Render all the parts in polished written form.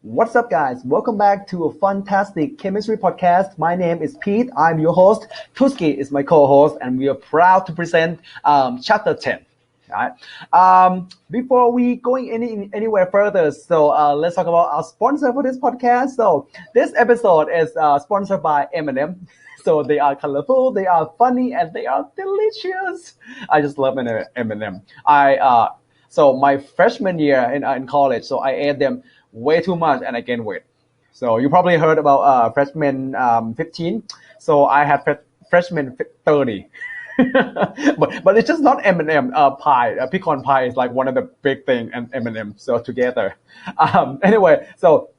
What's up, guys? Welcome back to a fantastic chemistry podcast. My name is Pete. I'm your host. Tuski is my co-host, and we are proud to present chapter 10. All right. Before we going anywhere further, let's talk about our sponsor for this podcast. So this episode is sponsored by M&M. So they are colorful, they are funny, and they are delicious. I just love M&M. So my freshman year in college, so I ate them way too much and I gained weight. So you probably heard about freshman 15. So I had freshman 30. but it's just not M&M pie. Pecan pie is like one of the big thing and M&M so together. Anyway, so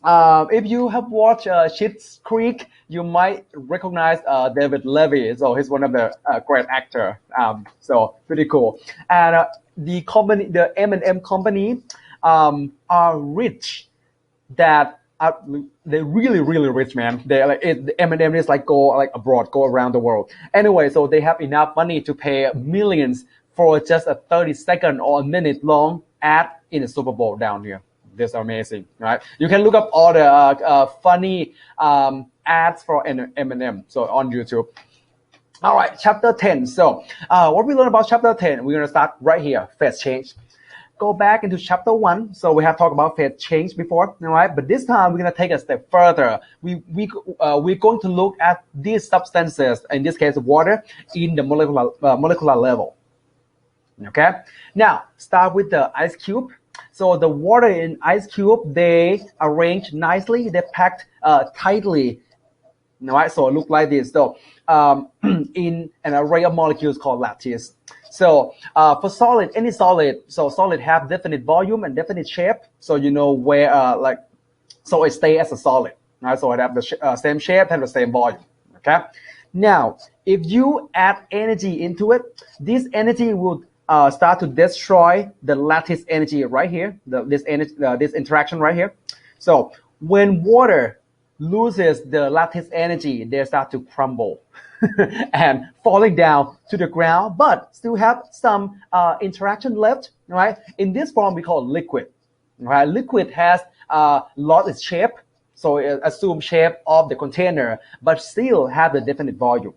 if you have watched Schitt's Creek, you might recognize David Levy. So he's one of the great actor. So pretty cool. And the company, the M&M company, are rich. They're really rich, man. They like the M&M is like go abroad, go around the world. Anyway, so they have enough money to pay millions for just a 30-second or a minute long ad in the Super Bowl down here. This is amazing, right? You can look up all the funny ads for M&M so on YouTube. All right, chapter 10. So what we learned about chapter 10, we're going to start right here, phase change. Go back into chapter 1. So we have talked about phase change before, all right? But this time we're going to take a step further. We're going to look at these substances, in this case water, in the molecular level. Okay? Now, start with the ice cube. So the water in ice cube, they arranged nicely, they packed tightly. All right, so it look like this. So in an array of molecules called lattice. So for solid, any solid, so solid have definite volume and definite shape. So you know where so it stay as a solid. Right? So it have the same shape and the same volume. Okay. Now, if you add energy into it, this energy will start to destroy the lattice energy right here. This interaction right here. So when water loses the lattice energy, they start to crumble and falling down to the ground, but still have some interaction left, right? In this form, we call liquid, right? Liquid has lost its shape, so it assumes shape of the container, but still have the definite volume.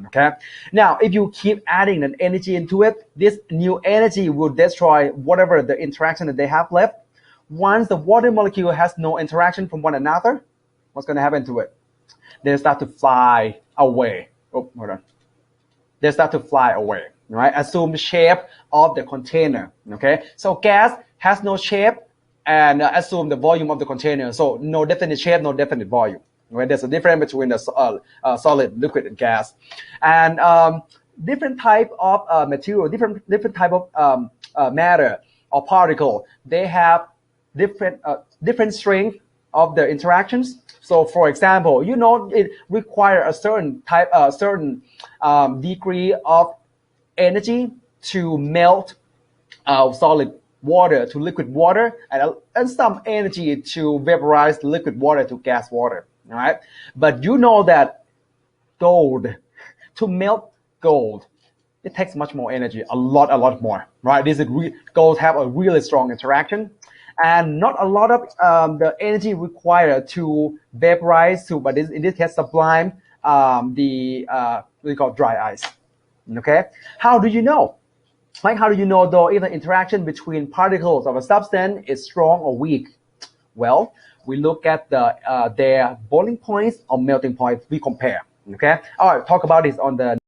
Okay. Now, if you keep adding an energy into it, this new energy will destroy whatever the interaction that they have left. Once the water molecule has no interaction from one another, what's going to happen to it? They start to fly away. Oh, hold on. They start to fly away, right? Assume the shape of the container, okay? So gas has no shape and assume the volume of the container. So no definite shape, no definite volume, right? There's a difference between the solid, liquid, and gas. And different type of material, different type of matter or particle, they have different strength of the interactions. So, for example, you know it requires a certain degree of energy to melt solid water to liquid water, and some energy to vaporize liquid water to gas water. All right, but you know that gold, to melt gold, it takes much more energy, a lot more. Right? Gold have a really strong interaction. And not a lot of the energy required to vaporize but in this case sublime what we call dry ice. Okay, how do you know? Like, how do you know though if the interaction between particles of a substance is strong or weak? Well, we look at their boiling points or melting points. We compare. Okay, all right. Talk about this on the